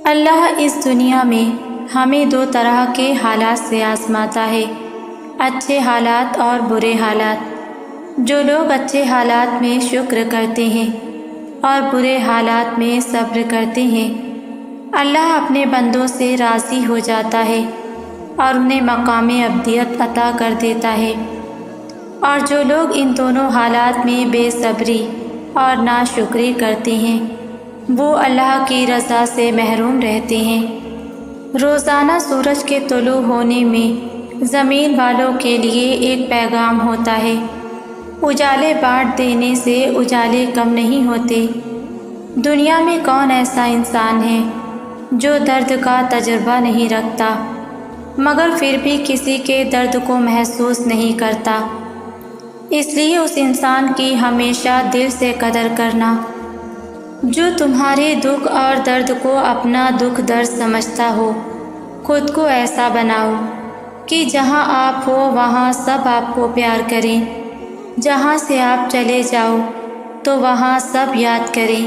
اللہ اس دنیا میں ہمیں دو طرح کے حالات سے آزماتا ہے، اچھے حالات اور برے حالات۔ جو لوگ اچھے حالات میں شکر کرتے ہیں اور برے حالات میں صبر کرتے ہیں، اللہ اپنے بندوں سے راضی ہو جاتا ہے اور انہیں مقام ابدیت عطا کر دیتا ہے۔ اور جو لوگ ان دونوں حالات میں بے صبری اور ناشکری کرتے ہیں، وہ اللہ کی رضا سے محروم رہتے ہیں۔ روزانہ سورج کے طلوع ہونے میں زمین والوں کے لیے ایک پیغام ہوتا ہے۔ اجالے بانٹ دینے سے اجالے کم نہیں ہوتے۔ دنیا میں کون ایسا انسان ہے جو درد کا تجربہ نہیں رکھتا مگر پھر بھی کسی کے درد کو محسوس نہیں کرتا؟ اس لیے اس انسان کی ہمیشہ دل سے قدر کرنا جو تمہارے دکھ اور درد کو اپنا دکھ درد سمجھتا ہو۔ خود کو ایسا بناؤ کہ جہاں آپ ہو وہاں سب آپ کو پیار کریں، جہاں سے آپ چلے جاؤ تو وہاں سب یاد کریں،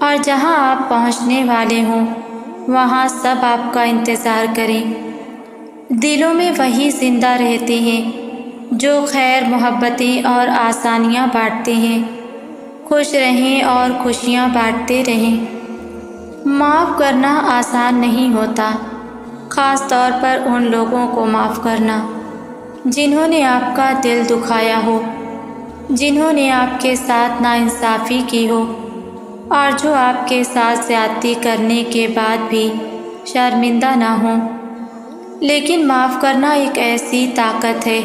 اور جہاں آپ پہنچنے والے ہوں وہاں سب آپ کا انتظار کریں۔ دلوں میں وہی زندہ رہتے ہیں جو خیر، محبتیں اور آسانیاں بانٹتے ہیں۔ خوش رہیں اور خوشیاں بانٹتے رہیں۔ معاف کرنا آسان نہیں ہوتا، خاص طور پر ان لوگوں کو معاف کرنا جنہوں نے آپ کا دل دکھایا ہو، جنہوں نے آپ کے ساتھ ناانصافی کی ہو اور جو آپ کے ساتھ زیادتی کرنے کے بعد بھی شرمندہ نہ ہوں۔ لیکن معاف کرنا ایک ایسی طاقت ہے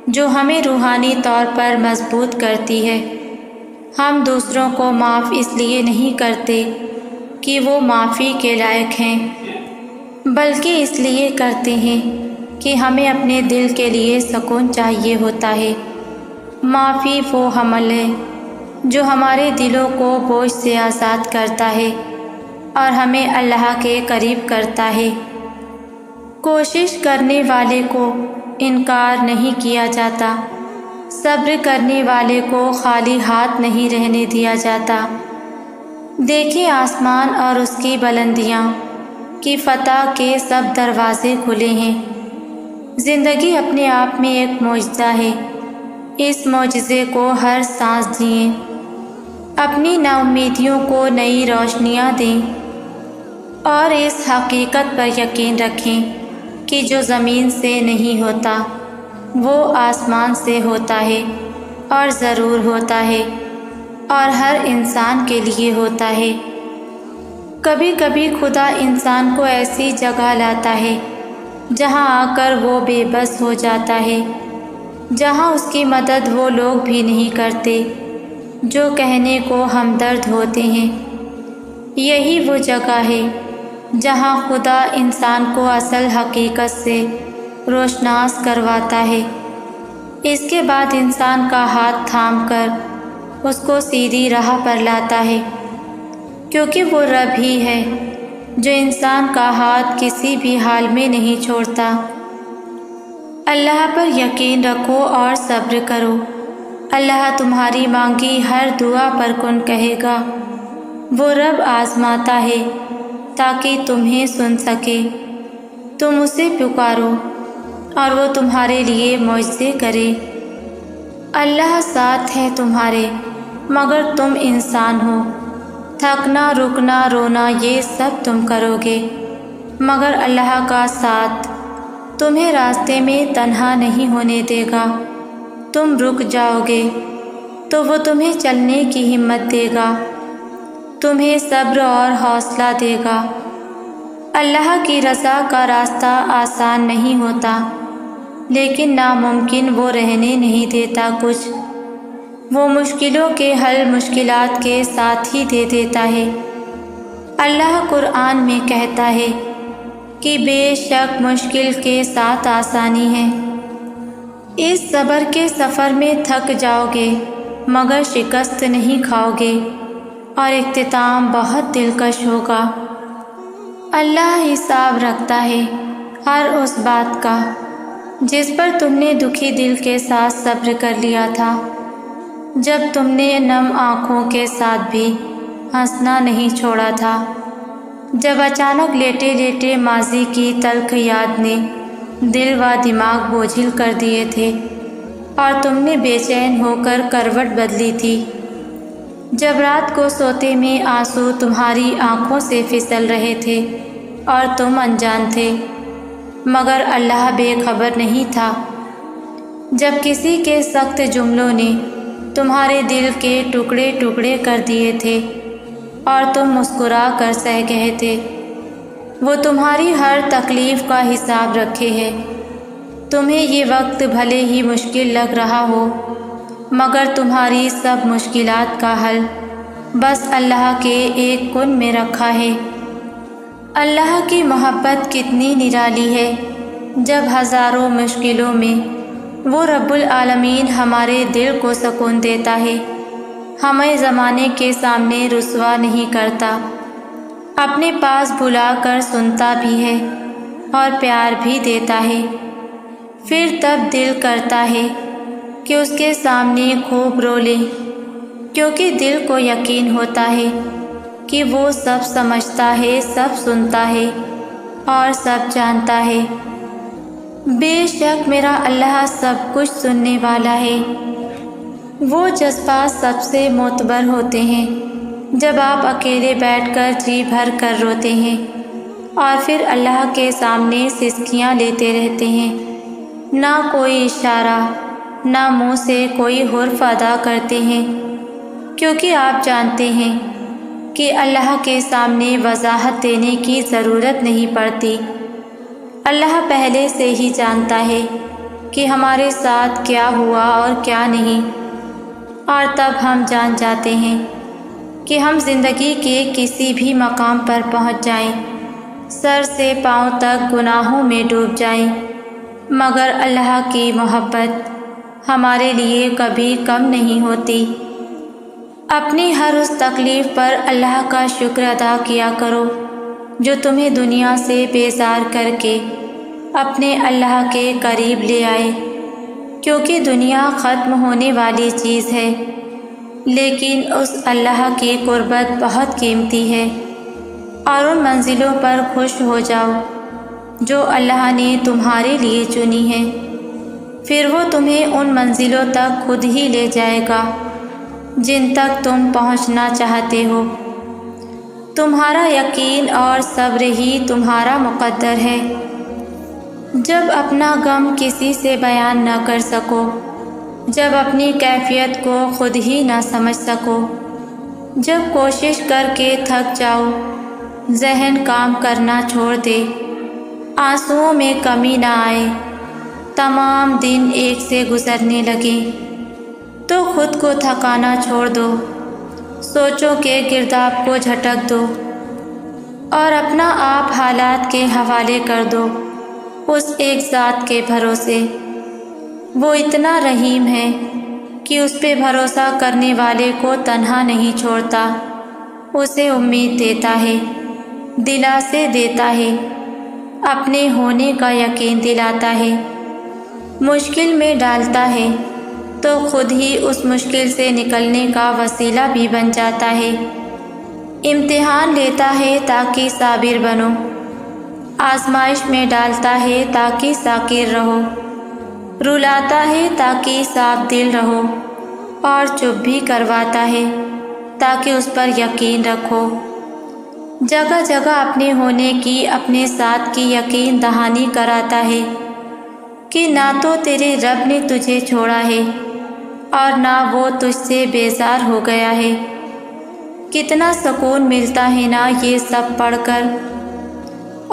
جو ہمیں روحانی طور پر مضبوط کرتی ہے۔ ہم دوسروں کو معاف اس لیے نہیں کرتے کہ وہ معافی کے لائق ہیں، بلکہ اس لیے کرتے ہیں کہ ہمیں اپنے دل کے لیے سکون چاہیے ہوتا ہے۔ معافی وہ عمل ہے جو ہمارے دلوں کو بوجھ سے آزاد کرتا ہے اور ہمیں اللہ کے قریب کرتا ہے۔ کوشش کرنے والے کو انکار نہیں کیا جاتا، صبر کرنے والے کو خالی ہاتھ نہیں رہنے دیا جاتا۔ دیکھیں آسمان اور اس کی بلندیاں کہ فتح کے سب دروازے کھلے ہیں۔ زندگی اپنے آپ میں ایک معجزہ ہے، اس معجزے کو ہر سانس جئیں، اپنی ناامیدیوں کو نئی روشنیاں دیں اور اس حقیقت پر یقین رکھیں کہ جو زمین سے نہیں ہوتا وہ آسمان سے ہوتا ہے اور ضرور ہوتا ہے اور ہر انسان کے لیے ہوتا ہے۔ کبھی کبھی خدا انسان کو ایسی جگہ لاتا ہے جہاں آ کر وہ بے بس ہو جاتا ہے، جہاں اس کی مدد وہ لوگ بھی نہیں کرتے جو کہنے کو ہمدرد ہوتے ہیں۔ یہی وہ جگہ ہے جہاں خدا انسان کو اصل حقیقت سے روشناس کرواتا ہے۔ اس کے بعد انسان کا ہاتھ تھام کر اس کو سیدھی راہ پر لاتا ہے، کیونکہ وہ رب ہی ہے جو انسان کا ہاتھ کسی بھی حال میں نہیں چھوڑتا۔ اللہ پر یقین رکھو اور صبر کرو، اللہ تمہاری مانگی ہر دعا پر کن کہے گا۔ وہ رب آزماتا ہے تاکہ تمہیں سن سکے، تم اسے پکارو اور وہ تمہارے لیے معجزے کرے۔ اللہ ساتھ ہے تمہارے مگر تم انسان ہو، تھکنا، رکنا، رونا یہ سب تم کرو گے، مگر اللہ کا ساتھ تمہیں راستے میں تنہا نہیں ہونے دے گا۔ تم رک جاؤ گے تو وہ تمہیں چلنے کی ہمت دے گا، تمہیں صبر اور حوصلہ دے گا۔ اللہ کی رضا کا راستہ آسان نہیں ہوتا، لیکن ناممکن وہ رہنے نہیں دیتا کچھ۔ وہ مشکلوں کے حل مشکلات کے ساتھ ہی دے دیتا ہے۔ اللہ قرآن میں کہتا ہے کہ بے شک مشکل کے ساتھ آسانی ہے۔ اس صبر کے سفر میں تھک جاؤ گے مگر شکست نہیں کھاؤ گے اور اختتام بہت دلکش ہوگا۔ اللہ حساب رکھتا ہے ہر اس بات کا جس پر تم نے دکھی دل کے ساتھ صبر کر لیا تھا، جب تم نے نم آنکھوں کے ساتھ بھی ہنسنا نہیں چھوڑا تھا۔ جب اچانک لیٹے لیٹے ماضی کی تلخ یاد نے دل و دماغ بوجھل کر دیے تھے اور تم نے بے چین ہو کر کروٹ بدلی تھی، جب رات کو سوتے میں آنسو تمہاری آنکھوں سے پھسل رہے تھے اور تم انجان تھے، مگر اللہ بے خبر نہیں تھا، جب کسی کے سخت جملوں نے تمہارے دل کے ٹکڑے ٹکڑے کر دیے تھے اور تم مسکرا کر سہ گئے تھے، وہ تمہاری ہر تکلیف کا حساب رکھے ہے۔ تمہیں یہ وقت بھلے ہی مشکل لگ رہا ہو، مگر تمہاری سب مشکلات کا حل بس اللہ کے ایک کن میں رکھا ہے۔ اللہ کی محبت کتنی نرالی ہے، جب ہزاروں مشکلوں میں وہ رب العالمین ہمارے دل کو سکون دیتا ہے، ہمیں زمانے کے سامنے رسوا نہیں کرتا، اپنے پاس بلا کر سنتا بھی ہے اور پیار بھی دیتا ہے، پھر تب دل کرتا ہے کہ اس کے سامنے خوب رو لیں، کیونکہ دل کو یقین ہوتا ہے کہ وہ سب سمجھتا ہے، سب سنتا ہے اور سب جانتا ہے۔ بے شک میرا اللہ سب کچھ سننے والا ہے۔ وہ جذبات سب سے معتبر ہوتے ہیں جب آپ اکیلے بیٹھ کر جی بھر کر روتے ہیں اور پھر اللہ کے سامنے سسکیاں لیتے رہتے ہیں، نہ کوئی اشارہ، نہ منہ سے کوئی حرف ادا کرتے ہیں، کیونکہ آپ جانتے ہیں کہ اللہ کے سامنے وضاحت دینے کی ضرورت نہیں پڑتی۔ اللہ پہلے سے ہی جانتا ہے کہ ہمارے ساتھ کیا ہوا اور کیا نہیں، اور تب ہم جان جاتے ہیں کہ ہم زندگی کے کسی بھی مقام پر پہنچ جائیں، سر سے پاؤں تک گناہوں میں ڈوب جائیں، مگر اللہ کی محبت ہمارے لیے کبھی کم نہیں ہوتی۔ اپنی ہر اس تکلیف پر اللہ کا شکر ادا کیا کرو جو تمہیں دنیا سے بیزار کر کے اپنے اللہ کے قریب لے آئے، کیونکہ دنیا ختم ہونے والی چیز ہے، لیکن اس اللہ کی قربت بہت قیمتی ہے، اور ان منزلوں پر خوش ہو جاؤ جو اللہ نے تمہارے لیے چنی ہیں، پھر وہ تمہیں ان منزلوں تک خود ہی لے جائے گا جن تک تم پہنچنا چاہتے ہو۔ تمہارا یقین اور صبر ہی تمہارا مقدر ہے۔ جب اپنا غم کسی سے بیان نہ کر سکو، جب اپنی کیفیت کو خود ہی نہ سمجھ سکو، جب کوشش کر کے تھک جاؤ، ذہن کام کرنا چھوڑ دے، آنسوؤں میں کمی نہ آئے، تمام دن ایک سے گزرنے لگے، تو خود کو تھکانا چھوڑ دو، سوچوں کے گرداب کو جھٹک دو اور اپنا آپ حالات کے حوالے کر دو اس ایک ذات کے بھروسے۔ وہ اتنا رحیم ہے کہ اس پہ بھروسہ کرنے والے کو تنہا نہیں چھوڑتا، اسے امید دیتا ہے، دلاسے دیتا ہے، اپنے ہونے کا یقین دلاتا ہے، مشکل میں ڈالتا ہے تو خود ہی اس مشکل سے نکلنے کا وسیلہ بھی بن جاتا ہے، امتحان لیتا ہے تاکہ صابر بنو، آزمائش میں ڈالتا ہے تاکہ ذاکر رہو، رلاتا ہے تاکہ صاف دل رہو، اور چپ بھی کرواتا ہے تاکہ اس پر یقین رکھو۔ جگہ جگہ اپنے ہونے کی، اپنے ساتھ کی یقین دہانی کراتا ہے کہ نہ تو تیرے رب نے تجھے چھوڑا ہے اور نہ وہ تجھ سے بیزار ہو گیا ہے۔ کتنا سکون ملتا ہے نا یہ سب پڑھ کر،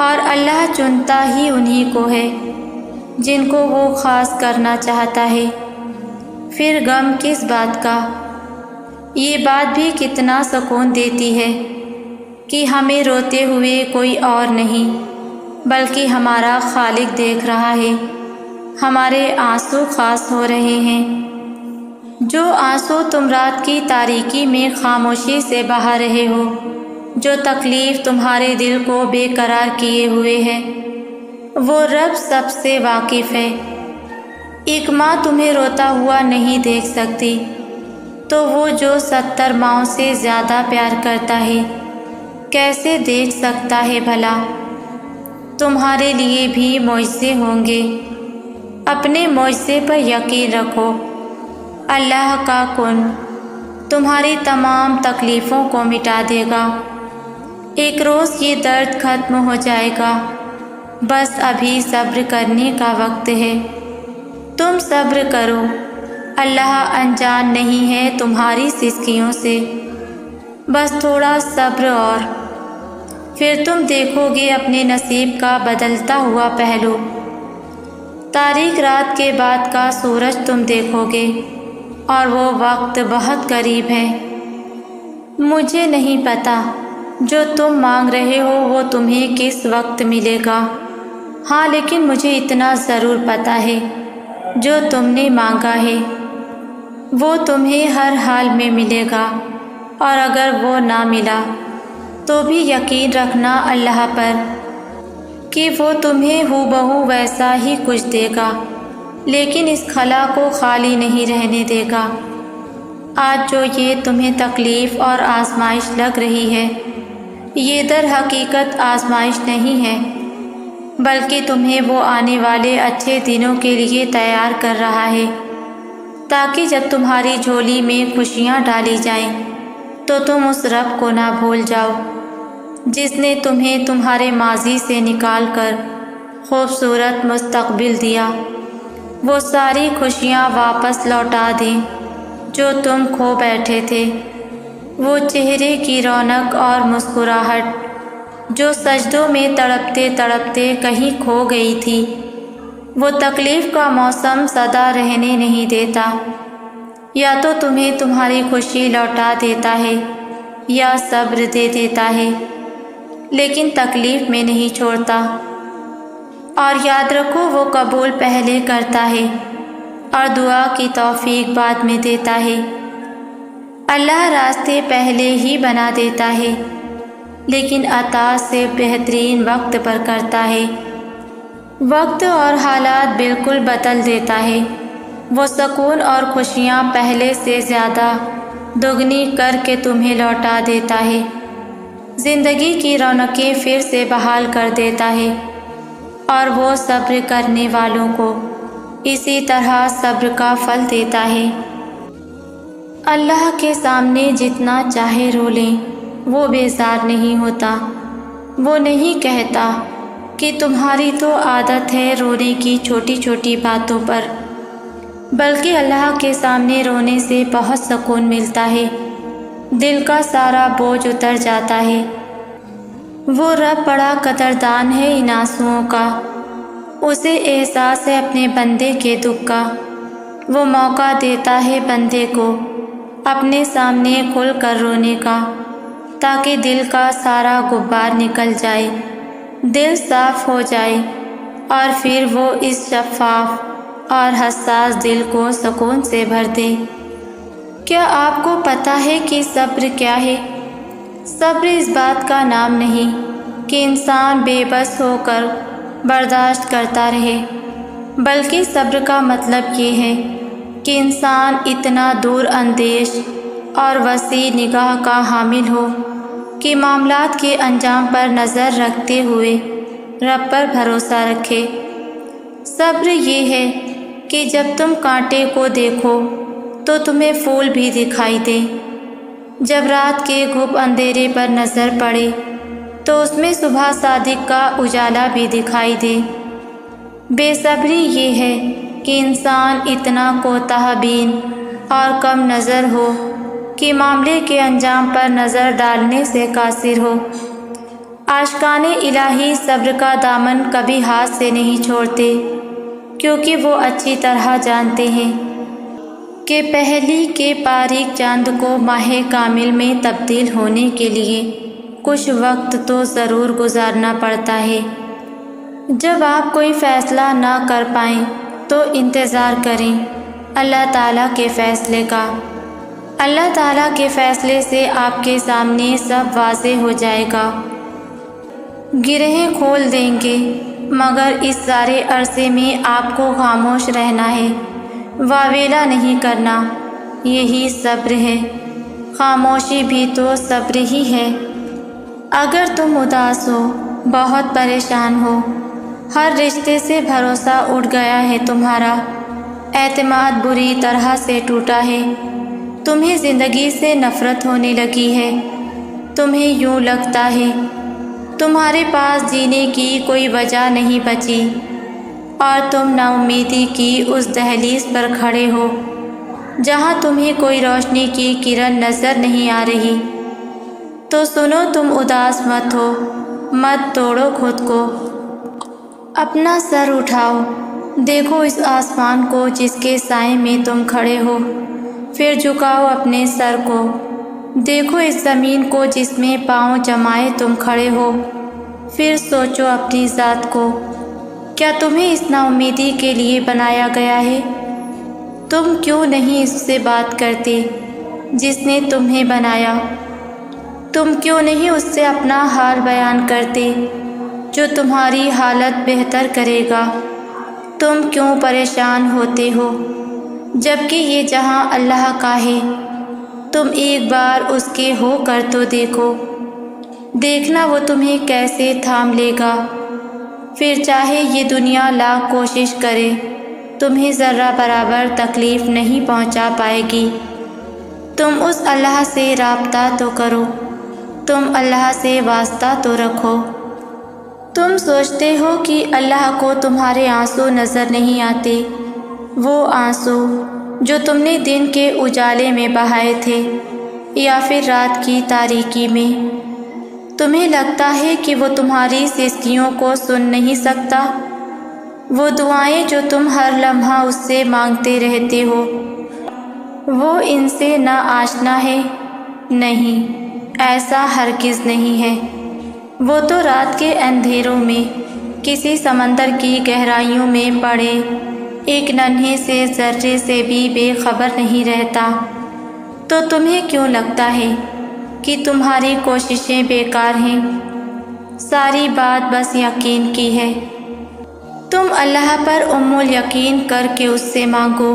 اور اللہ چنتا ہی انہی کو ہے جن کو وہ خاص کرنا چاہتا ہے، پھر غم کس بات کا۔ یہ بات بھی کتنا سکون دیتی ہے کہ ہمیں روتے ہوئے کوئی اور نہیں بلکہ ہمارا خالق دیکھ رہا ہے، ہمارے آنسو خاص ہو رہے ہیں، جو آنسو تم رات کی تاریکی میں خاموشی سے بہا رہے ہو، جو تکلیف تمہارے دل کو بے قرار کیے ہوئے ہے، وہ رب سب سے واقف ہے۔ ایک ماں تمہیں روتا ہوا نہیں دیکھ سکتی، تو وہ جو 70 ماؤں سے زیادہ پیار کرتا ہے کیسے دیکھ سکتا ہے بھلا؟ تمہارے لیے بھی معجزے ہوں گے، اپنے معجزے پر یقین رکھو۔ اللہ کا کن تمہاری تمام تکلیفوں کو مٹا دے گا۔ ایک روز یہ درد ختم ہو جائے گا، بس ابھی صبر کرنے کا وقت ہے۔ تم صبر کرو، اللہ انجان نہیں ہے تمہاری سستیوں سے۔ بس تھوڑا صبر اور پھر تم دیکھو گے اپنے نصیب کا بدلتا ہوا پہلو۔ تاریک رات کے بعد کا سورج تم دیکھو گے، اور وہ وقت بہت قریب ہے۔ مجھے نہیں پتہ جو تم مانگ رہے ہو وہ تمہیں کس وقت ملے گا، ہاں لیکن مجھے اتنا ضرور پتہ ہے جو تم نے مانگا ہے وہ تمہیں ہر حال میں ملے گا، اور اگر وہ نہ ملا تو بھی یقین رکھنا اللہ پر کہ وہ تمہیں ہو بہو ویسا ہی کچھ دے گا، لیکن اس خلا کو خالی نہیں رہنے دے گا۔ آج جو یہ تمہیں تکلیف اور آزمائش لگ رہی ہے، یہ در حقیقت آزمائش نہیں ہے، بلکہ تمہیں وہ آنے والے اچھے دنوں کے لیے تیار کر رہا ہے، تاکہ جب تمہاری جھولی میں خوشیاں ڈالی جائیں تو تم اس رب کو نہ بھول جاؤ جس نے تمہیں تمہارے ماضی سے نکال کر خوبصورت مستقبل دیا۔ وہ ساری خوشیاں واپس لوٹا دیں جو تم کھو بیٹھے تھے، وہ چہرے کی رونق اور مسکراہٹ جو سجدوں میں تڑپتے تڑپتے کہیں کھو گئی تھی۔ وہ تکلیف کا موسم سدا رہنے نہیں دیتا، یا تو تمہیں تمہاری خوشی لوٹا دیتا ہے یا صبر دے دیتا ہے، لیکن تکلیف میں نہیں چھوڑتا۔ اور یاد رکھو وہ قبول پہلے کرتا ہے اور دعا کی توفیق بعد میں دیتا ہے۔ اللہ راستے پہلے ہی بنا دیتا ہے، لیکن عطا سے بہترین وقت پر کرتا ہے۔ وقت اور حالات بالکل بدل دیتا ہے۔ وہ سکون اور خوشیاں پہلے سے زیادہ دگنی کر کے تمہیں لوٹا دیتا ہے۔ زندگی کی رونقیں پھر سے بحال کر دیتا ہے، اور وہ صبر کرنے والوں کو اسی طرح صبر کا پھل دیتا ہے۔ اللہ کے سامنے جتنا چاہے رو لیں، وہ بیزار نہیں ہوتا۔ وہ نہیں کہتا کہ تمہاری تو عادت ہے رونے کی چھوٹی چھوٹی باتوں پر، بلکہ اللہ کے سامنے رونے سے بہت سکون ملتا ہے، دل کا سارا بوجھ اتر جاتا ہے۔ وہ رب بڑا قدردان ہے ان آنسوؤں کا، اسے احساس ہے اپنے بندے کے دکھ کا۔ وہ موقع دیتا ہے بندے کو اپنے سامنے کھل کر رونے کا، تاکہ دل کا سارا غبار نکل جائے، دل صاف ہو جائے، اور پھر وہ اس شفاف اور حساس دل کو سکون سے بھر دے۔ کیا آپ کو پتہ ہے کہ صبر کیا ہے؟ صبر اس بات کا نام نہیں کہ انسان بے بس ہو کر برداشت کرتا رہے، بلکہ صبر کا مطلب یہ ہے کہ انسان اتنا دور اندیش اور وسیع نگاہ کا حامل ہو کہ معاملات کے انجام پر نظر رکھتے ہوئے رب پر بھروسہ رکھے۔ صبر یہ ہے کہ جب تم کانٹے کو دیکھو تو تمہیں پھول بھی دکھائی دے، جب رات کے گھپ اندھیرے پر نظر پڑے تو اس میں صبح صادق کا اجالا بھی دکھائی دے۔ بے صبری یہ ہے کہ انسان اتنا کوتاہ بین اور کم نظر ہو کہ معاملے کے انجام پر نظر ڈالنے سے قاصر ہو۔ عاشقان الہی صبر کا دامن کبھی ہاتھ سے نہیں چھوڑتے، کیونکہ وہ اچھی طرح جانتے ہیں کہ پہلی کے باریک چاند کو ماہ کامل میں تبدیل ہونے کے لیے کچھ وقت تو ضرور گزارنا پڑتا ہے۔ جب آپ کوئی فیصلہ نہ کر پائیں تو انتظار کریں اللہ تعالیٰ کے فیصلے کا۔ اللہ تعالیٰ کے فیصلے سے آپ کے سامنے سب واضح ہو جائے گا، گرہیں کھول دیں گے، مگر اس سارے عرصے میں آپ کو خاموش رہنا ہے، واویلا نہیں کرنا۔ یہی صبر ہے، خاموشی بھی تو صبر ہی ہے۔ اگر تم اداس ہو، بہت پریشان ہو، ہر رشتے سے بھروسہ اٹھ گیا ہے، تمہارا اعتماد بری طرح سے ٹوٹا ہے، تمہیں زندگی سے نفرت ہونے لگی ہے، تمہیں یوں لگتا ہے تمہارے پاس جینے کی کوئی وجہ نہیں بچی، اور تم نا امیدی کی اس دہلیز پر کھڑے ہو جہاں تمہیں کوئی روشنی کی کرن نظر نہیں آ رہی، تو سنو، تم اداس مت ہو، مت توڑو خود کو، اپنا سر اٹھاؤ، دیکھو اس آسمان کو جس کے سائے میں تم کھڑے ہو، پھر جھکاؤ اپنے سر کو، دیکھو اس زمین کو جس میں پاؤں جمائے تم کھڑے ہو، پھر سوچو اپنی ذات کو، کیا تمہیں اس نا امیدی کے لیے بنایا گیا ہے؟ تم کیوں نہیں اس سے بات کرتے جس نے تمہیں بنایا؟ تم کیوں نہیں اس سے اپنا حال بیان کرتے جو تمہاری حالت بہتر کرے گا؟ تم کیوں پریشان ہوتے ہو جبکہ یہ جہاں اللہ کا ہے؟ تم ایک بار اس کے ہو کر تو دیکھو، دیکھنا وہ تمہیں کیسے تھام لے گا، پھر چاہے یہ دنیا لاکھ کوشش کرے تمہیں ذرہ برابر تکلیف نہیں پہنچا پائے گی۔ تم اس اللہ سے رابطہ تو کرو، تم اللہ سے واسطہ تو رکھو۔ تم سوچتے ہو کہ اللہ کو تمہارے آنسو نظر نہیں آتے، وہ آنسو جو تم نے دن کے اجالے میں بہائے تھے یا پھر رات کی تاریکی میں۔ تمہیں لگتا ہے کہ وہ تمہاری سسکیوں کو سن نہیں سکتا، وہ دعائیں جو تم ہر لمحہ اس سے مانگتے رہتے ہو، وہ ان سے نا آشنا ہے؟ نہیں، ایسا ہرگز نہیں ہے۔ وہ تو رات کے اندھیروں میں کسی سمندر کی گہرائیوں میں پڑے ایک ننھے سے ذرے سے بھی بے خبر نہیں رہتا، تو تمہیں کیوں لگتا ہے کہ تمہاری کوششیں بیکار ہیں؟ ساری بات بس یقین کی ہے۔ تم اللہ پر الیقین کر کے اس سے مانگو،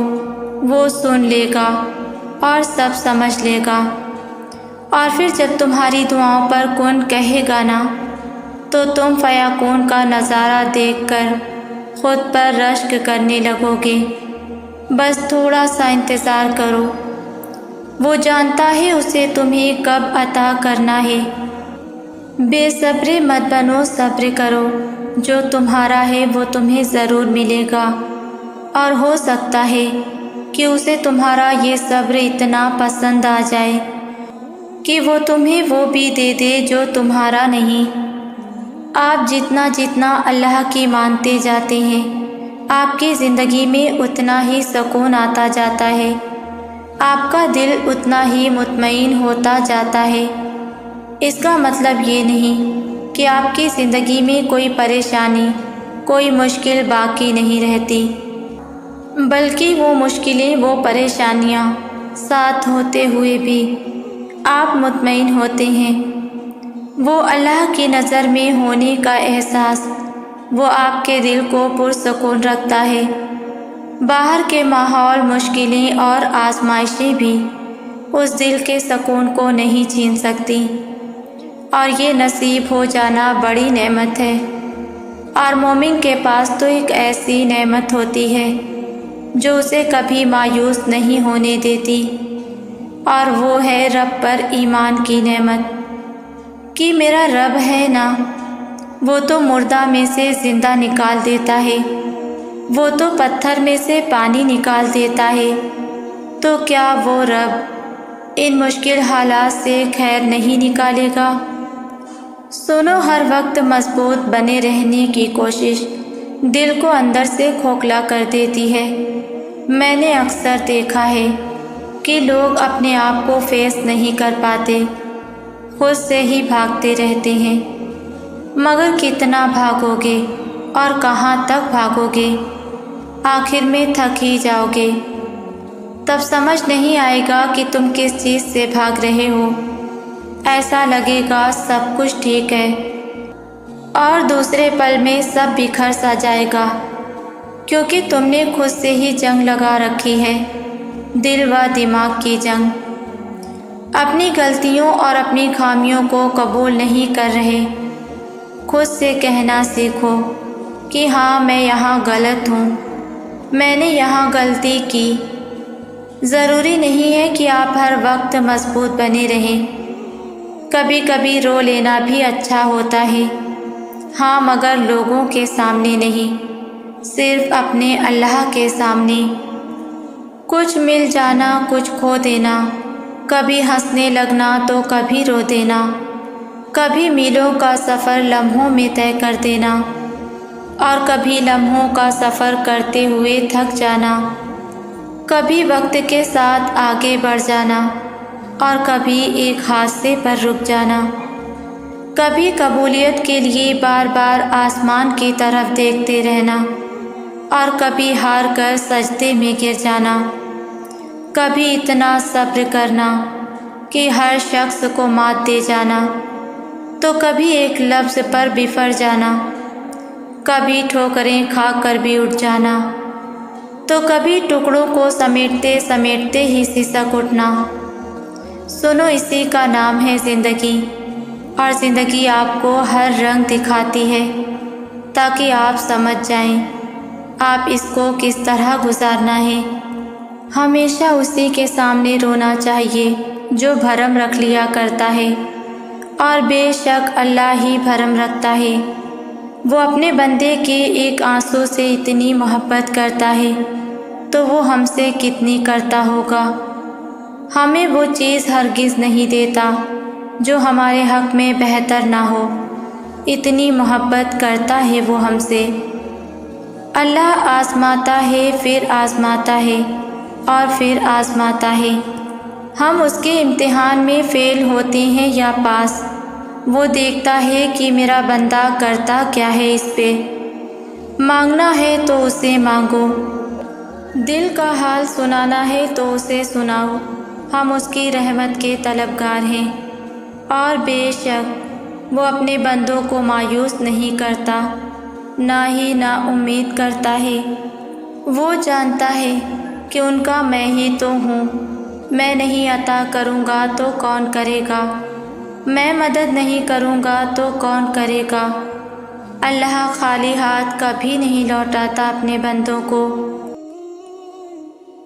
وہ سن لے گا اور سب سمجھ لے گا، اور پھر جب تمہاری دعاؤں پر کن کہے گا نا، تو تم فیکون کا نظارہ دیکھ کر خود پر رشک کرنے لگو گے۔ بس تھوڑا سا انتظار کرو، وہ جانتا ہے اسے تمہیں کب عطا کرنا ہے۔ بے صبر مت بنو، صبر کرو، جو تمہارا ہے وہ تمہیں ضرور ملے گا، اور ہو سکتا ہے کہ اسے تمہارا یہ صبر اتنا پسند آ جائے کہ وہ تمہیں وہ بھی دے دے جو تمہارا نہیں۔ آپ جتنا جتنا اللہ کی مانتے جاتے ہیں، آپ کی زندگی میں اتنا ہی سکون آتا جاتا ہے، آپ کا دل اتنا ہی مطمئن ہوتا جاتا ہے۔ اس کا مطلب یہ نہیں کہ آپ کی زندگی میں کوئی پریشانی، کوئی مشکل باقی نہیں رہتی، بلکہ وہ مشکلیں، وہ پریشانیاں ساتھ ہوتے ہوئے بھی آپ مطمئن ہوتے ہیں۔ وہ اللہ کی نظر میں ہونے کا احساس وہ آپ کے دل کو پرسکون رکھتا ہے۔ باہر کے ماحول، مشکلیں اور آزمائشیں بھی اس دل کے سکون کو نہیں چھین سکتی، اور یہ نصیب ہو جانا بڑی نعمت ہے۔ اور مومن کے پاس تو ایک ایسی نعمت ہوتی ہے جو اسے کبھی مایوس نہیں ہونے دیتی، اور وہ ہے رب پر ایمان کی نعمت، کہ میرا رب ہے نا، وہ تو مردہ میں سے زندہ نکال دیتا ہے، وہ تو پتھر میں سے پانی نکال دیتا ہے، تو کیا وہ رب ان مشکل حالات سے خیر نہیں نکالے گا؟ سنو، ہر وقت مضبوط بنے رہنے کی کوشش دل کو اندر سے کھوکھلا کر دیتی ہے۔ میں نے اکثر دیکھا ہے کہ لوگ اپنے آپ کو فیس نہیں کر پاتے، خود سے ہی بھاگتے رہتے ہیں، مگر کتنا بھاگو گے اور کہاں تک بھاگو گے؟ آخر میں تھک ہی جاؤ گے، تب سمجھ نہیں آئے گا کہ تم کس چیز سے بھاگ رہے ہو۔ ایسا لگے گا سب کچھ ٹھیک ہے، اور دوسرے پل میں سب بکھر سا جائے گا، کیونکہ تم نے خود سے ہی جنگ لگا رکھی ہے، دل و دماغ کی جنگ۔ اپنی غلطیوں اور اپنی خامیوں کو قبول نہیں کر رہے۔ خود سے کہنا سیکھو کہ ہاں میں یہاں غلط ہوں، میں نے یہاں غلطی کی۔ ضروری نہیں ہے کہ آپ ہر وقت مضبوط بنے رہیں، کبھی کبھی رو لینا بھی اچھا ہوتا ہے، ہاں مگر لوگوں کے سامنے نہیں، صرف اپنے اللہ کے سامنے۔ کچھ مل جانا، کچھ کھو دینا، کبھی ہنسنے لگنا تو کبھی رو دینا، کبھی میلوں کا سفر لمحوں میں طے کر دینا اور کبھی لمحوں کا سفر کرتے ہوئے تھک جانا، کبھی وقت کے ساتھ آگے بڑھ جانا اور کبھی ایک حادثے پر رک جانا، کبھی قبولیت کے لیے بار بار آسمان کی طرف دیکھتے رہنا اور کبھی ہار کر سجدے میں گر جانا، کبھی اتنا صبر کرنا کہ ہر شخص کو مات دے جانا، تو کبھی ایک لفظ پر بفر جانا، کبھی ٹھوکریں کھا کر بھی اٹھ جانا، تو کبھی ٹکڑوں کو سمیٹتے سمیٹتے ہی سسک اٹھنا۔ سنو، اسی کا نام ہے زندگی، اور زندگی آپ کو ہر رنگ دکھاتی ہے تاکہ آپ سمجھ جائیں آپ اس کو کس طرح گزارنا ہے۔ ہمیشہ اسی کے سامنے رونا چاہیے جو بھرم رکھ لیا کرتا ہے، اور بے شک اللہ ہی بھرم رکھتا ہے۔ وہ اپنے بندے کے ایک آنسو سے اتنی محبت کرتا ہے تو وہ ہم سے کتنی کرتا ہوگا۔ ہمیں وہ چیز ہرگز نہیں دیتا جو ہمارے حق میں بہتر نہ ہو، اتنی محبت کرتا ہے وہ ہم سے۔ اللہ آزماتا ہے، پھر آزماتا ہے، اور پھر آزماتا ہے۔ ہم اس کے امتحان میں فیل ہوتے ہیں یا پاس، وہ دیکھتا ہے کہ میرا بندہ کرتا کیا ہے اس پہ۔ مانگنا ہے تو اسے مانگو، دل کا حال سنانا ہے تو اسے سناؤ، ہم اس کی رحمت کے طلبگار ہیں، اور بے شک وہ اپنے بندوں کو مایوس نہیں کرتا، نہ ہی نا امید کرتا ہے۔ وہ جانتا ہے کہ ان کا میں ہی تو ہوں، میں نہیں عطا کروں گا تو کون کرے گا، میں مدد نہیں کروں گا تو کون کرے گا۔ اللہ خالی ہاتھ کبھی نہیں لوٹاتا اپنے بندوں کو۔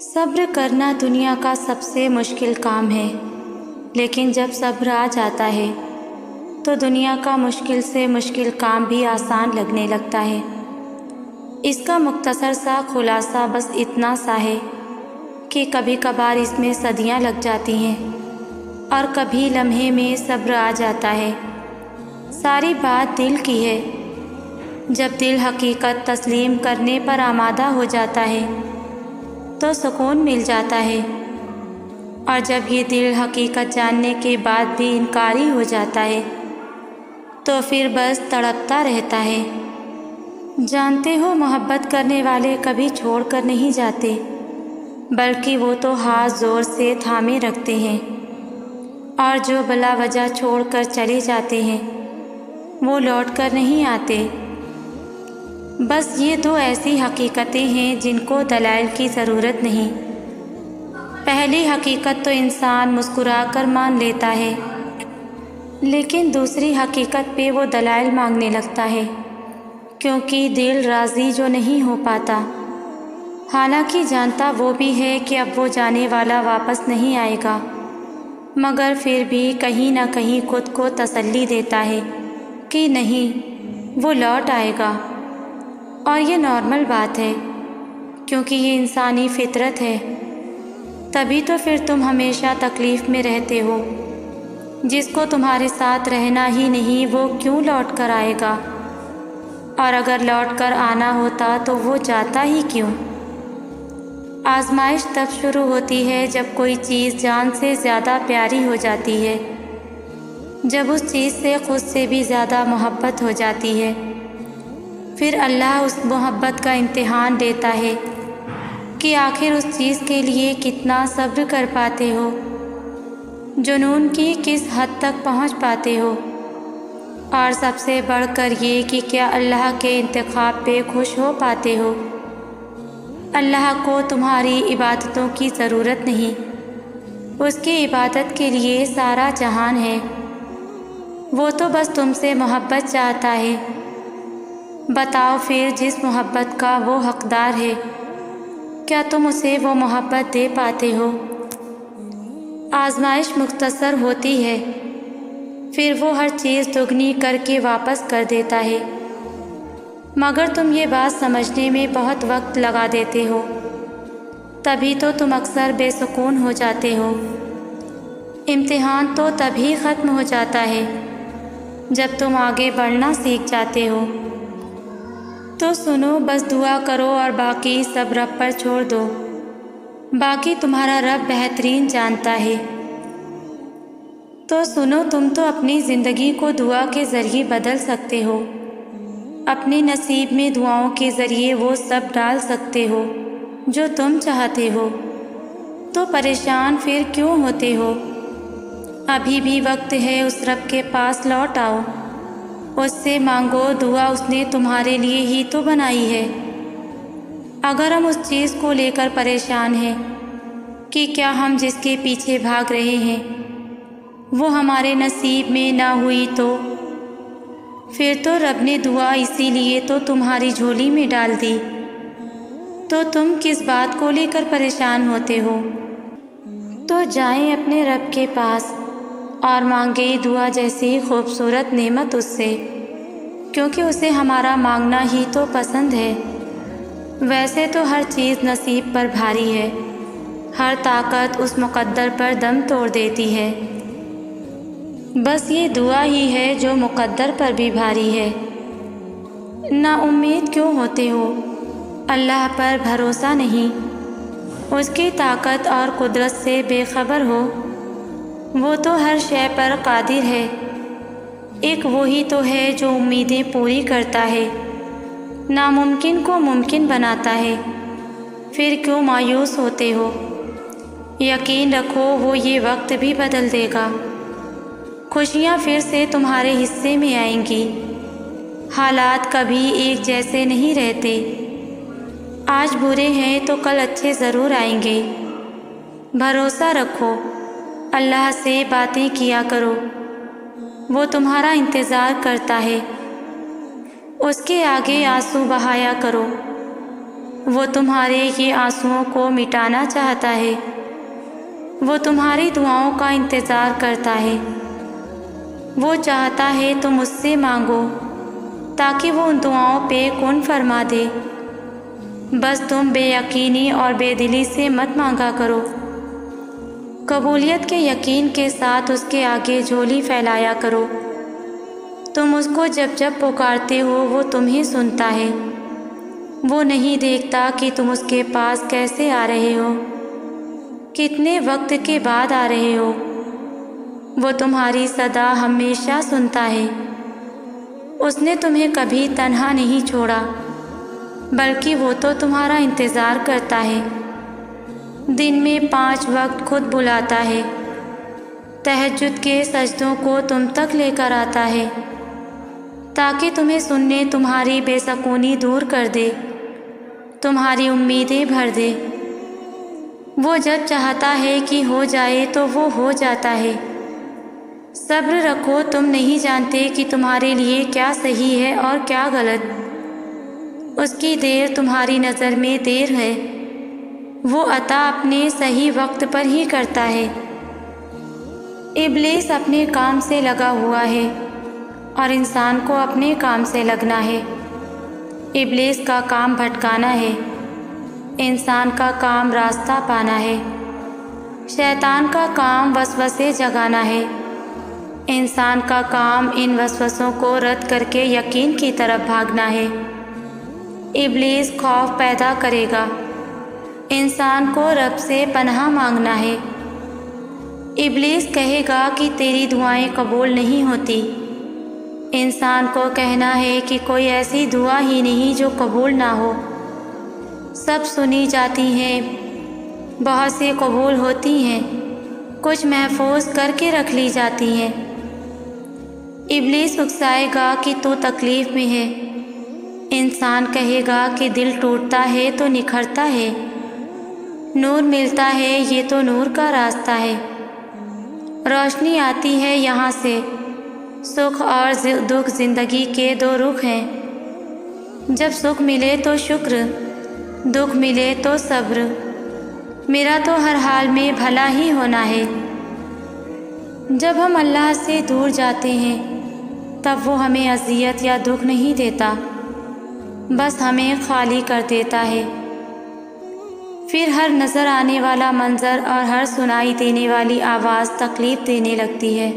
صبر کرنا دنیا کا سب سے مشکل کام ہے، لیکن جب صبر آ جاتا ہے تو دنیا کا مشکل سے مشکل کام بھی آسان لگنے لگتا ہے۔ اس کا مختصر سا خلاصہ بس اتنا سا ہے کہ کبھی کبھار اس میں صدیاں لگ جاتی ہیں اور کبھی لمحے میں صبر آ جاتا ہے۔ ساری بات دل کی ہے۔ جب دل حقیقت تسلیم کرنے پر آمادہ ہو جاتا ہے تو سکون مل جاتا ہے، اور جب یہ دل حقیقت جاننے کے بعد بھی انکاری ہو جاتا ہے تو پھر بس تڑپتا رہتا ہے۔ جانتے ہو، محبت کرنے والے کبھی چھوڑ کر نہیں جاتے، بلکہ وہ تو ہاتھ زور سے تھامے رکھتے ہیں، اور جو بلا وجہ چھوڑ کر چلے جاتے ہیں وہ لوٹ کر نہیں آتے۔ بس یہ دو ایسی حقیقتیں ہیں جن کو دلائل کی ضرورت نہیں۔ پہلی حقیقت تو انسان مسکرا کر مان لیتا ہے، لیکن دوسری حقیقت پہ وہ دلائل مانگنے لگتا ہے، کیونکہ دل راضی جو نہیں ہو پاتا، حالانکہ جانتا وہ بھی ہے کہ اب وہ جانے والا واپس نہیں آئے گا، مگر پھر بھی کہیں نہ کہیں خود کو تسلی دیتا ہے کہ نہیں، وہ لوٹ آئے گا۔ اور یہ نارمل بات ہے، کیونکہ یہ انسانی فطرت ہے۔ تبھی تو پھر تم ہمیشہ تکلیف میں رہتے ہو۔ جس کو تمہارے ساتھ رہنا ہی نہیں وہ کیوں لوٹ کر آئے گا؟ اور اگر لوٹ کر آنا ہوتا تو وہ جاتا ہی کیوں؟ آزمائش تب شروع ہوتی ہے جب کوئی چیز جان سے زیادہ پیاری ہو جاتی ہے، جب اس چیز سے خود سے بھی زیادہ محبت ہو جاتی ہے۔ پھر اللہ اس محبت کا امتحان لیتا ہے کہ آخر اس چیز کے لیے کتنا صبر کر پاتے ہو، جنون کی کس حد تک پہنچ پاتے ہو، اور سب سے بڑھ کر یہ کہ کیا اللہ کے انتخاب پہ خوش ہو پاتے ہو۔ اللہ کو تمہاری عبادتوں کی ضرورت نہیں، اس کی عبادت کے لیے سارا جہان ہے۔ وہ تو بس تم سے محبت چاہتا ہے۔ بتاؤ پھر، جس محبت کا وہ حقدار ہے، کیا تم اسے وہ محبت دے پاتے ہو؟ آزمائش مختصر ہوتی ہے، پھر وہ ہر چیز دگنی کر کے واپس کر دیتا ہے، مگر تم یہ بات سمجھنے میں بہت وقت لگا دیتے ہو، تبھی تو تم اکثر بے سکون ہو جاتے ہو۔ امتحان تو تبھی ختم ہو جاتا ہے جب تم آگے بڑھنا سیکھ جاتے ہو۔ تو سنو، بس دعا کرو اور باقی سب رب پر چھوڑ دو، باقی تمہارا رب بہترین جانتا ہے۔ تو سنو، تم تو اپنی زندگی کو دعا کے ذریعے بدل سکتے ہو، اپنے نصیب میں دعاؤں کے ذریعے وہ سب ڈال سکتے ہو جو تم چاہتے ہو۔ تو پریشان پھر کیوں ہوتے ہو؟ ابھی بھی وقت ہے، اس رب کے پاس لوٹ آؤ، اس سے مانگو دعا، اس نے تمہارے لیے ہی تو بنائی ہے۔ اگر ہم اس چیز کو لے کر پریشان ہیں کہ کیا ہم جس کے پیچھے بھاگ رہے ہیں وہ ہمارے نصیب میں نہ ہوئی، تو پھر تو رب نے دعا اسی لیے تو تمہاری جھولی میں ڈال دی، تو تم کس بات کو لے کر پریشان ہوتے ہو؟ تو جائیں اپنے رب کے پاس اور مانگے دعا جیسی خوبصورت نعمت اس سے، کیونکہ اسے ہمارا مانگنا ہی تو پسند ہے۔ ویسے تو ہر چیز نصیب پر بھاری ہے، ہر طاقت اس مقدر پر دم توڑ دیتی ہے، بس یہ دعا ہی ہے جو مقدر پر بھی بھاری ہے۔ نا امید کیوں ہوتے ہو؟ اللہ پر بھروسہ نہیں، اس کی طاقت اور قدرت سے بے خبر ہو؟ وہ تو ہر شے پر قادر ہے، ایک وہی تو ہے جو امیدیں پوری کرتا ہے، ناممکن کو ممکن بناتا ہے۔ پھر کیوں مایوس ہوتے ہو؟ یقین رکھو وہ یہ وقت بھی بدل دے گا، خوشیاں پھر سے تمہارے حصے میں آئیں گی۔ حالات کبھی ایک جیسے نہیں رہتے، آج برے ہیں تو کل اچھے ضرور آئیں گے۔ بھروسہ رکھو، اللہ سے باتیں کیا کرو، وہ تمہارا انتظار کرتا ہے۔ اس کے آگے آنسو بہایا کرو، وہ تمہارے یہ آنسوؤں کو مٹانا چاہتا ہے، وہ تمہاری دعاؤں کا انتظار کرتا ہے۔ وہ چاہتا ہے تم اس سے مانگو تاکہ وہ ان دعاؤں پہ کن فرما دے، بس تم بے یقینی اور بے دلی سے مت مانگا کرو، قبولیت کے یقین کے ساتھ اس کے آگے جھولی پھیلایا کرو۔ تم اس کو جب جب پکارتے ہو وہ تمہیں سنتا ہے، وہ نہیں دیکھتا کہ تم اس کے پاس کیسے آ رہے ہو، کتنے وقت کے بعد آ رہے ہو، وہ تمہاری صدا ہمیشہ سنتا ہے۔ اس نے تمہیں کبھی تنہا نہیں چھوڑا، بلکہ وہ تو تمہارا انتظار کرتا ہے، دن میں 5 وقت خود بلاتا ہے، تہجد کے سجدوں کو تم تک لے کر آتا ہے تاکہ تمہیں سننے تمہاری بے سکونی دور کر دے، تمہاری امیدیں بھر دے۔ وہ جب چاہتا ہے کہ ہو جائے تو وہ ہو جاتا ہے۔ صبر رکھو، تم نہیں جانتے کہ تمہارے لیے کیا صحیح ہے اور کیا غلط۔ اس کی دیر تمہاری نظر میں دیر ہے، وہ عطا اپنے صحیح وقت پر ہی کرتا ہے۔ ابلیس اپنے کام سے لگا ہوا ہے اور انسان کو اپنے کام سے لگنا ہے۔ ابلیس کا کام بھٹکانا ہے، انسان کا کام راستہ پانا ہے۔ شیطان کا کام وسوسے جگانا ہے، انسان کا کام ان وسوسوں کو رد کر کے یقین کی طرف بھاگنا ہے۔ ابلیس خوف پیدا کرے گا، انسان کو رب سے پناہ مانگنا ہے۔ ابلیس کہے گا کہ تیری دعائیں قبول نہیں ہوتی، انسان کو کہنا ہے کہ کوئی ایسی دعا ہی نہیں جو قبول نہ ہو، سب سنی جاتی ہیں، بہت سی قبول ہوتی ہیں، کچھ محفوظ کر کے رکھ لی جاتی ہیں۔ ابلیس اکسائے گا کہ تو تکلیف میں ہے، انسان کہے گا کہ دل ٹوٹتا ہے تو نکھرتا ہے، نور ملتا ہے، یہ تو نور کا راستہ ہے۔ روشنی آتی ہے یہاں سے۔ سکھ اور دکھ زندگی کے دو رخ ہیں۔ جب سکھ ملے تو شکر، دکھ ملے تو صبر۔ میرا تو ہر حال میں بھلا ہی ہونا ہے۔ جب ہم اللہ سے دور جاتے ہیں تب وہ ہمیں اذیت یا دکھ نہیں دیتا، بس ہمیں خالی کر دیتا ہے۔ پھر ہر نظر آنے والا منظر اور ہر سنائی دینے والی آواز تکلیف دینے لگتی ہے،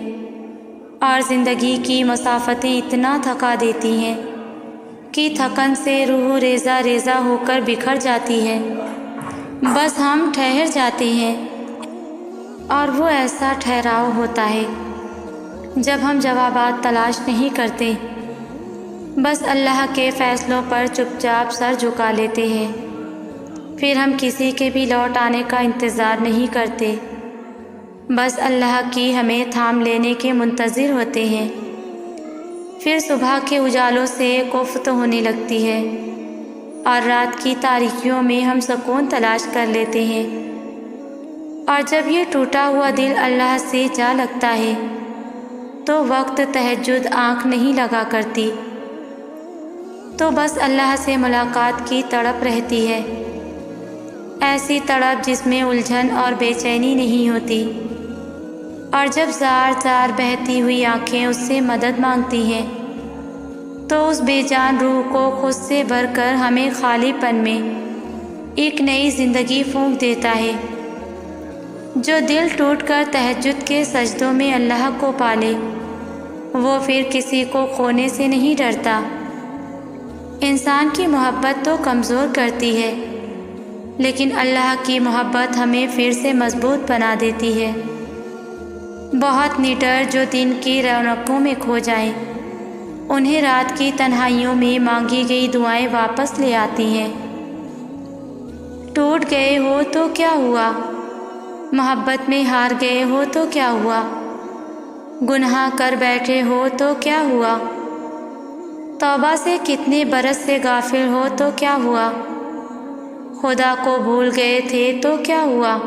اور زندگی کی مسافتیں اتنا تھکا دیتی ہیں کہ تھکن سے روح ریزہ ریزہ ہو کر بکھر جاتی ہے۔ بس ہم ٹھہر جاتے ہیں، اور وہ ایسا ٹھہراؤ ہوتا ہے جب ہم جوابات تلاش نہیں کرتے، بس اللہ کے فیصلوں پر چپ چاپ سر جھکا لیتے ہیں۔ پھر ہم کسی کے بھی لوٹ آنے کا انتظار نہیں کرتے، بس اللہ کی ہمیں تھام لینے کے منتظر ہوتے ہیں۔ پھر صبح کے اجالوں سے کفت ہونے لگتی ہے، اور رات کی تاریکیوں میں ہم سکون تلاش کر لیتے ہیں۔ اور جب یہ ٹوٹا ہوا دل اللہ سے جا لگتا ہے تو وقت تہجد آنکھ نہیں لگا کرتی، تو بس اللہ سے ملاقات کی تڑپ رہتی ہے، ایسی تڑپ جس میں الجھن اور بے چینی نہیں ہوتی۔ اور جب زار زار بہتی ہوئی آنکھیں اس سے مدد مانگتی ہیں تو اس بے جان روح کو خود سے بھر کر ہمیں خالی پن میں ایک نئی زندگی پھونک دیتا ہے۔ جو دل ٹوٹ کر تہجد کے سجدوں میں اللہ کو پالے، وہ پھر کسی کو کھونے سے نہیں ڈرتا۔ انسان کی محبت تو کمزور کرتی ہے، لیکن اللہ کی محبت ہمیں پھر سے مضبوط بنا دیتی ہے۔ بہت نڈر جو دن کی رونقوں میں کھو جائیں، انہیں رات کی تنہائیوں میں مانگی گئی دعائیں واپس لے آتی ہیں۔ ٹوٹ گئے ہو تو کیا ہوا، محبت میں ہار گئے ہو تو کیا ہوا، گناہ کر بیٹھے ہو تو کیا ہوا، توبہ سے کتنے برس سے غافل ہو تو کیا ہوا، خدا کو بھول گئے تھے تو کیا ہوا،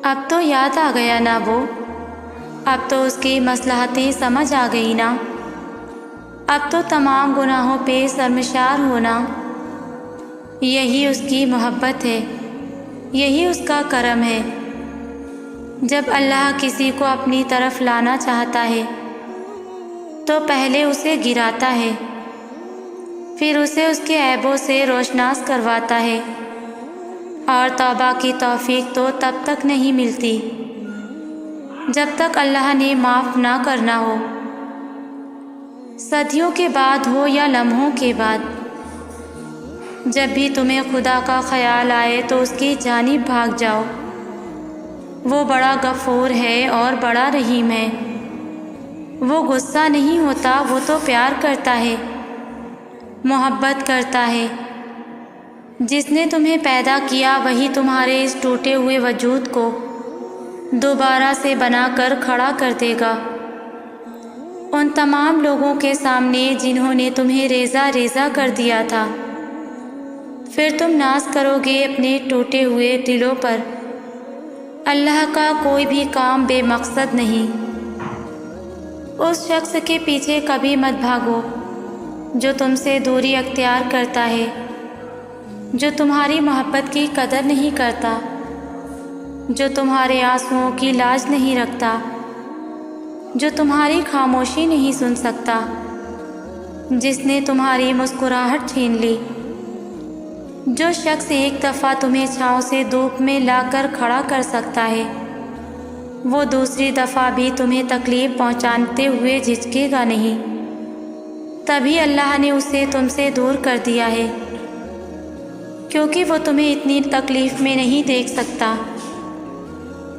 اب تو یاد آ گیا نا وہ، اب تو اس کی مصلحتیں سمجھ آ گئی نا، اب تو تمام گناہوں پہ شرمسار ہونا۔ یہی اس کی محبت ہے، یہی اس کا کرم ہے۔ جب اللہ کسی کو اپنی طرف لانا چاہتا ہے تو پہلے اسے گراتا ہے، پھر اسے اس کے عیبوں سے روشناس کرواتا ہے، اور توبہ کی توفیق تو تب تک نہیں ملتی جب تک اللہ نے معاف نہ کرنا ہو، صدیوں کے بعد ہو یا لمحوں کے بعد۔ جب بھی تمہیں خدا کا خیال آئے تو اس کی جانب بھاگ جاؤ، وہ بڑا غفور ہے اور بڑا رحیم ہے۔ وہ غصہ نہیں ہوتا، وہ تو پیار کرتا ہے، محبت کرتا ہے۔ جس نے تمہیں پیدا کیا وہی تمہارے اس ٹوٹے ہوئے وجود کو دوبارہ سے بنا کر کھڑا کر دے گا۔ ان تمام لوگوں کے سامنے جنہوں نے تمہیں ریزہ ریزہ کر دیا تھا، پھر تم ناز کرو گے اپنے ٹوٹے ہوئے دلوں پر۔ اللہ کا کوئی بھی کام بے مقصد نہیں۔ اس شخص کے پیچھے کبھی مت بھاگو جو تم سے دوری اختیار کرتا ہے، جو تمہاری محبت کی قدر نہیں کرتا، جو تمہارے آنسوؤں کی لاج نہیں رکھتا، جو تمہاری خاموشی نہیں سن سکتا، جس نے تمہاری مسکراہٹ چھین لی۔ جو شخص ایک دفعہ تمہیں چھاؤں سے دھوپ میں لا کر کھڑا کر سکتا ہے، وہ دوسری دفعہ بھی تمہیں تکلیف پہنچاتے ہوئے جھجکے گا نہیں۔ تبھی اللہ نے اسے تم سے دور کر دیا ہے، کیونکہ وہ تمہیں اتنی تکلیف میں نہیں دیکھ سکتا۔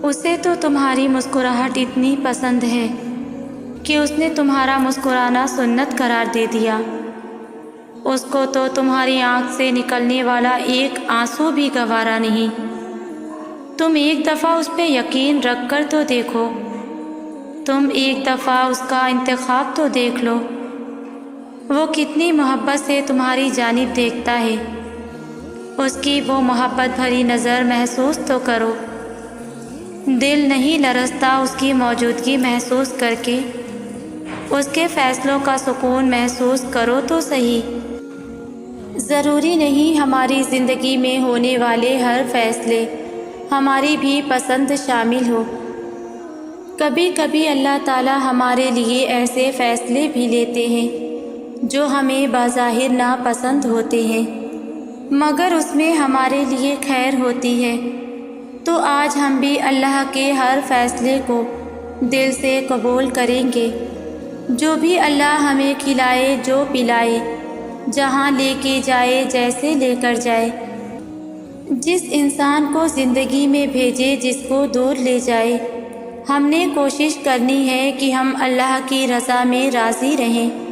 اسے تو تمہاری مسکراہٹ اتنی پسند ہے کہ اس نے تمہارا مسکرانا سنت قرار دے دیا۔ اس کو تو تمہاری آنکھ سے نکلنے والا ایک آنسو بھی گوارا نہیں۔ تم ایک دفعہ اس پہ یقین رکھ کر تو دیکھو، تم ایک دفعہ اس کا انتخاب تو دیکھ لو، وہ کتنی محبت سے تمہاری جانب دیکھتا ہے۔ اس کی وہ محبت بھری نظر محسوس تو کرو۔ دل نہیں لرزتا اس کی موجودگی محسوس کر کے، اس کے فیصلوں کا سکون محسوس کرو تو صحیح۔ ضروری نہیں ہماری زندگی میں ہونے والے ہر فیصلے ہماری بھی پسند شامل ہو۔ کبھی کبھی اللہ تعالیٰ ہمارے لیے ایسے فیصلے بھی لیتے ہیں جو ہمیں بظاہر ناپسند ہوتے ہیں، مگر اس میں ہمارے لیے خیر ہوتی ہے۔ تو آج ہم بھی اللہ کے ہر فیصلے کو دل سے قبول کریں گے۔ جو بھی اللہ ہمیں کھلائے، جو پلائے، جہاں لے کے جائے، جیسے لے کر جائے، جس انسان کو زندگی میں بھیجے، جس کو دور لے جائے، ہم نے کوشش کرنی ہے کہ ہم اللہ کی رضا میں راضی رہیں۔